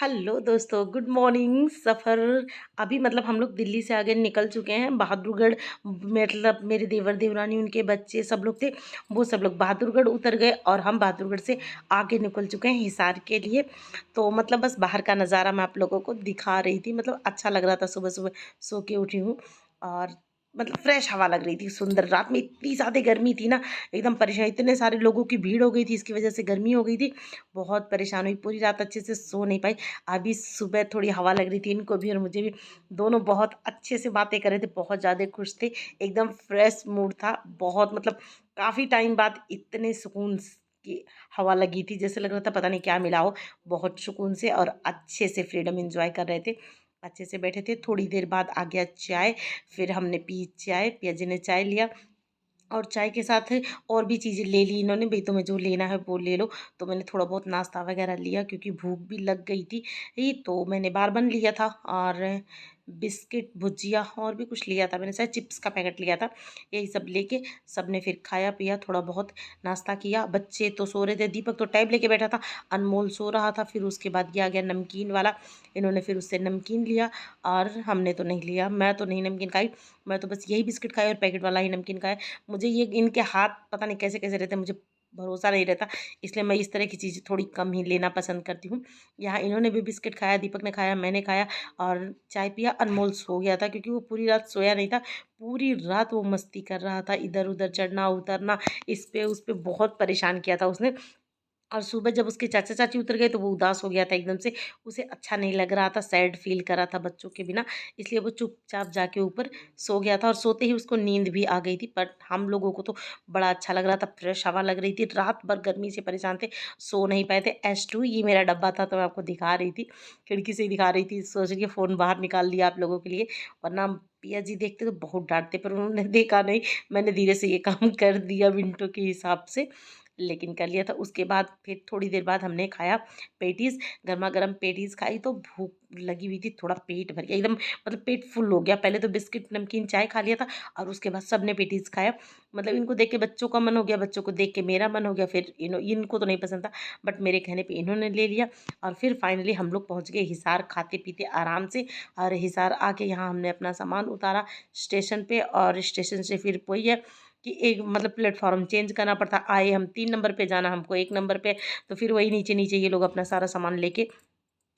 Hello दोस्तों, good morning. सफ़र अभी मतलब हम लोग दिल्ली से आगे निकल चुके हैं बहादुरगढ़। मतलब मेरे देवर देवरानी उनके बच्चे सब लोग थे, वो सब लोग बहादुरगढ़ उतर गए और हम बहादुरगढ़ से आगे निकल चुके हैं हिसार के लिए। तो मतलब बस बाहर का नज़ारा मैं आप लोगों को दिखा रही थी। मतलब अच्छा लग रहा था, सुबह सुबह सो के उठी हूँ और मतलब फ्रेश हवा लग रही थी, सुंदर। रात में इतनी ज़्यादा गर्मी थी ना, एकदम परेशान। इतने सारे लोगों की भीड़ हो गई थी, इसकी वजह से गर्मी हो गई थी। बहुत परेशान हुई, पूरी रात अच्छे से सो नहीं पाई। अभी सुबह थोड़ी हवा लग रही थी इनको भी और मुझे भी। दोनों बहुत अच्छे से बातें कर रहे थे, बहुत ज़्यादा खुश थे। एकदम फ्रेश मूड था, बहुत मतलब काफ़ी टाइम बाद इतने सुकून की हवा लगी थी, जैसे लग रहा था पता नहीं क्या मिला हो। बहुत सुकून से और अच्छे से फ्रीडम एंजॉय कर रहे थे, अच्छे से बैठे थे। थोड़ी देर बाद आ गया चाय, फिर हमने पी चाय, पिया जी ने चाय लिया और चाय के साथ और भी चीज़ें ले ली इन्होंने। भाई तुम्हें जो लेना है वो ले लो। तो मैंने थोड़ा बहुत नाश्ता वगैरह लिया क्योंकि भूख भी लग गई थी। ही तो मैंने बार बन लिया था और बिस्किट भुजिया और भी कुछ लिया था मैंने, शायद चिप्स का पैकेट लिया था। यही सब लेके सबने फिर खाया पिया, थोड़ा बहुत नाश्ता किया। बच्चे तो सो रहे थे, दीपक तो टैब लेके बैठा था, अनमोल सो रहा था। फिर उसके बाद ये आ गया नमकीन वाला, इन्होंने फिर उससे नमकीन लिया और हमने तो नहीं लिया। मैं तो नहीं नमकीन खाई, मैं तो बस यही बिस्किट खाई और पैकेट वाला ही नमकीन खाया। मुझे ये इनके हाथ पता नहीं कैसे कैसे रहते हैं, मुझे भरोसा नहीं रहता, इसलिए मैं इस तरह की चीज़ें थोड़ी कम ही लेना पसंद करती हूँ। यहाँ इन्होंने भी बिस्किट खाया, दीपक ने खाया, मैंने खाया और चाय पिया। अनमोल सो गया था क्योंकि वो पूरी रात सोया नहीं था। पूरी रात वो मस्ती कर रहा था, इधर उधर चढ़ना उतरना, इस पे उस पे बहुत परेशान किया था उसने। और सुबह जब उसके चाचा चाची उतर गए तो वो उदास हो गया था एकदम से। उसे अच्छा नहीं लग रहा था, सैड फील कर रहा था बच्चों के बिना, इसलिए वो चुपचाप जाके ऊपर सो गया था और सोते ही उसको नींद भी आ गई थी। पर हम लोगों को तो बड़ा अच्छा लग रहा था, फ्रेश हवा लग रही थी। रात भर गर्मी से परेशान थे, सो नहीं पाए थे। S2 ये मेरा डब्बा था, तो मैं आपको दिखा रही थी, खिड़की से ही दिखा रही थी। सोच रही फ़ोन बाहर निकाल लिया आप लोगों के लिए, वरना पिया जी देखते तो बहुत डांटते, पर उन्होंने देखा नहीं। मैंने धीरे से ये काम कर दिया मिनटों के हिसाब से, लेकिन कर लिया था। उसके बाद फिर थोड़ी देर बाद हमने खाया पेटीज़, गर्मा गर्म पेटीज़ खाई तो भूख लगी हुई थी, थोड़ा पेट भर गया एकदम, मतलब पेट फुल हो गया। पहले तो बिस्किट नमकीन चाय खा लिया था और उसके बाद सबने पेटीज़ खाया। मतलब इनको देख के बच्चों का मन हो गया, बच्चों को देख के मेरा मन हो गया। फिर इनको तो नहीं पसंद था, बट मेरे कहने पे इन्होंने ले लिया और फिर फाइनली हम लोग पहुँच गए हिसार, खाते पीते आराम से। और हिसार आके यहाँ हमने अपना सामान उतारा स्टेशन पे और स्टेशन से फिर वही है कि एक मतलब प्लेटफॉर्म चेंज करना पड़ता। आए हम 3 नंबर पे, जाना हमको 1 नंबर पे। तो फिर वही नीचे नीचे ये लोग अपना सारा सामान लेके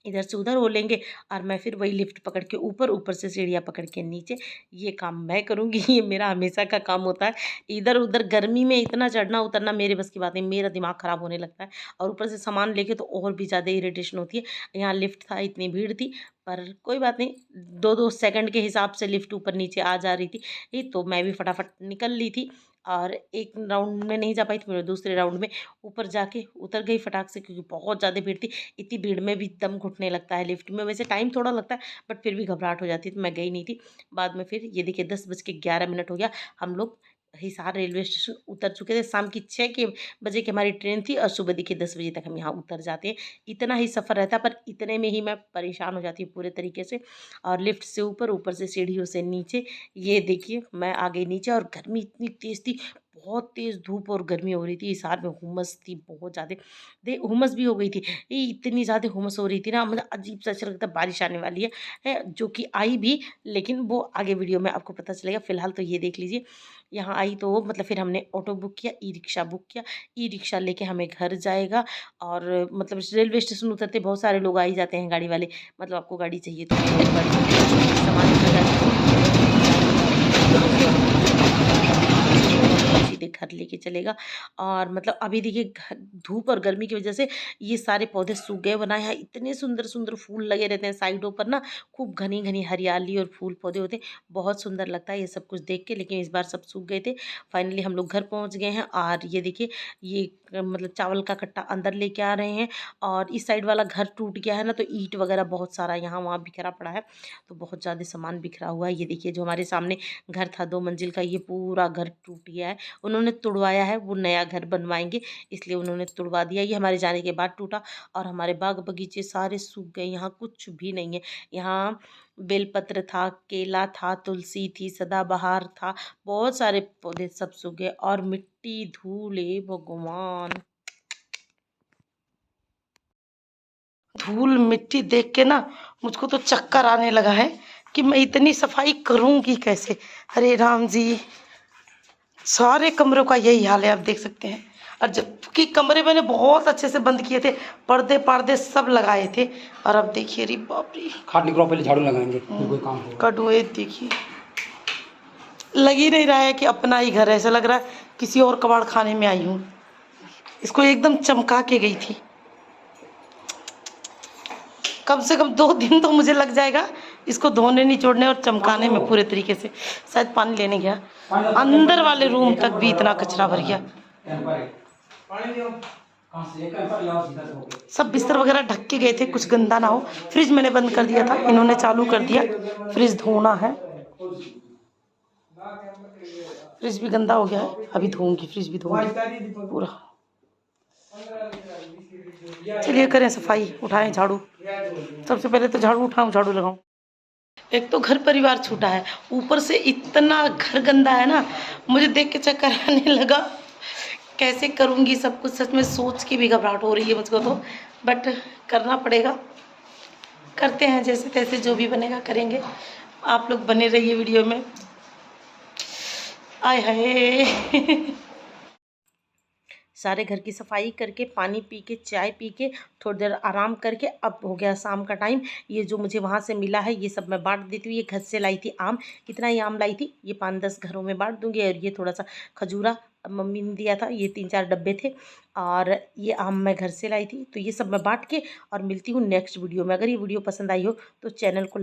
इधर से उधर हो लेंगे और मैं फिर वही लिफ्ट पकड़ के ऊपर, ऊपर से सीढ़ियाँ पकड़ के नीचे। ये काम मैं करूँगी ये मेरा हमेशा का काम होता है। इधर उधर गर्मी में इतना चढ़ना उतरना मेरे बस की बात नहीं, मेरा दिमाग ख़राब होने लगता है। और ऊपर से सामान लेके तो और भी ज़्यादा इरिटेशन होती है। यहाँ लिफ्ट था, इतनी भीड़ थी, पर कोई बात नहीं, 2-2 सेकंड के हिसाब से लिफ्ट ऊपर नीचे आ जा रही थी। ये तो मैं भी फटाफट निकल ली थी और एक राउंड में नहीं जा पाई थी, मेरे दूसरे राउंड में ऊपर जाके उतर गई फटाक से, क्योंकि बहुत ज़्यादा भीड़ थी। इतनी भीड़ में भी दम घुटने लगता है लिफ्ट में, वैसे टाइम थोड़ा लगता है बट फिर भी घबराहट हो जाती है, तो मैं गई नहीं थी। बाद में फिर ये देखिए 10:11 हो गया, हम लोग हिसार रेलवे स्टेशन उतर चुके थे। शाम की 6 के बजे की हमारी ट्रेन थी और सुबह देखिए 10 बजे तक हम यहाँ उतर जाते हैं। इतना ही सफ़र रहता है, पर इतने में ही मैं परेशान हो जाती हूँ पूरे तरीके से। और लिफ्ट से ऊपर, ऊपर से सीढ़ियों से नीचे। ये देखिए मैं आ गई नीचे और गर्मी इतनी तेज़ थी, बहुत तेज़ धूप और गर्मी हो रही थी। हिसार में हुमस थी बहुत ज़्यादा, दे हुमस भी हो गई थी। ये इतनी ज़्यादा हुमस हो रही थी ना, मतलब अजीब सा ऐसा लगता है बारिश आने वाली है जो कि आई भी, लेकिन वो आगे वीडियो में आपको पता चलेगा। फिलहाल तो ये देख लीजिए। यहाँ आई तो मतलब फिर हमने ऑटो बुक किया, ई रिक्शा बुक किया। ई रिक्शा लेके हमें घर जाएगा। और मतलब रेलवे स्टेशन उतरते बहुत सारे लोग आ ही जाते हैं गाड़ी वाले, मतलब आपको गाड़ी चाहिए तो गाड़ी सामान सीधे घर लेके चलेगा। और मतलब अभी देखिए धूप और गर्मी की वजह से ये सारे पौधे सूख गए, वरना यहाँ इतने सुंदर सुंदर फूल लगे रहते हैं साइडों पर ना, खूब घनी घनी हरियाली और फूल पौधे होते हैं, बहुत सुंदर लगता है ये सब कुछ देख के। लेकिन इस बार सब सूख गए थे। फाइनली हम लोग घर पहुँच गए हैं और ये देखिए ये मतलब चावल का कट्टा अंदर लेके आ रहे हैं। और इस साइड वाला घर टूट गया है ना, तो ईंट वगैरह बहुत सारा यहाँ वहाँ बिखरा पड़ा है, तो बहुत ज़्यादा सामान बिखरा हुआ है। ये देखिए जो हमारे सामने घर था 2 मंजिल का, ये पूरा घर टूट गया है। उन्होंने तुड़वाया है, वो नया घर बनवाएंगे इसलिए उन्होंने तुड़वा दिया। ये हमारे जाने के बाद टूटा और हमारे बाग बगीचे सारे सूख गए, यहाँ कुछ भी नहीं है। यहाँ बेलपत्र था, केला था, तुलसी थी, सदाबहार था, बहुत सारे पौधे सब सूख गए। और मिट्टी धूल, हे भगवान, धूल मिट्टी देख के ना मुझको तो चक्कर आने लगा है कि मैं इतनी सफाई करूँगी कैसे। अरे राम जी, सारे कमरों का यही हाल है, आप देख सकते हैं। और जबकि कमरे मैंने बहुत अच्छे से बंद किए थे, पर्दे पर्दे सब लगाए थे, और अब देखिए, अरे बाप रे, खाट निकलो, पहले झाड़ू लगाएंगे फिर कोई काम होगा। कटुए देखिए, लग ही नहीं रहा है कि अपना ही घर है, ऐसा लग रहा है किसी और कबाड़ खाने में आई हूँ। इसको एकदम चमका के गई थी। कम से कम 2 दिन तो मुझे लग जाएगा इसको धोने निचोड़ने और चमकाने में पूरे तरीके से। शायद पानी लेने गया, अंदर वाले रूम तक भी इतना कचरा भर गया। सब बिस्तर वगैरह ढक के गए थे, कुछ गंदा ना हो। फ्रिज मैंने बंद कर दिया था, इन्होंने चालू कर दिया। फ्रिज धोना है, फ्रिज भी गंदा हो गया है, अभी धोऊंगी, फ्रिज भी धोऊंगी पूरा। चलिए करें सफाई, उठाएं झाड़ू। सबसे पहले तो झाड़ू उठाऊं, झाड़ू लगाऊं। एक तो घर परिवार छूटा है, ऊपर से इतना घर गंदा है ना, मुझे देख के चक्कर आने लगा। कैसे करूंगी सब कुछ, सच में सोच के भी घबराहट हो रही है मुझको तो, बट करना पड़ेगा। करते हैं जैसे तैसे, जो भी बनेगा करेंगे। आप लोग बने रहिए वीडियो में। आय हाय सारे घर की सफाई करके, पानी पी के, चाय पी के, थोड़ी देर आराम करके, अब हो गया शाम का टाइम। ये जो मुझे वहाँ से मिला है ये सब मैं बांट देती हूँ। ये घर से लाई थी आम, इतना ही आम लाई थी, ये 5-10 घरों में बांट दूंगी। और ये थोड़ा सा खजूरा मम्मी ने दिया था, ये 3-4 डब्बे थे, और ये आम मैं घर से लाई थी। तो ये सब मैं बांट के और मिलती हूँ नेक्स्ट वीडियो में। अगर ये वीडियो पसंद आई हो तो चैनल को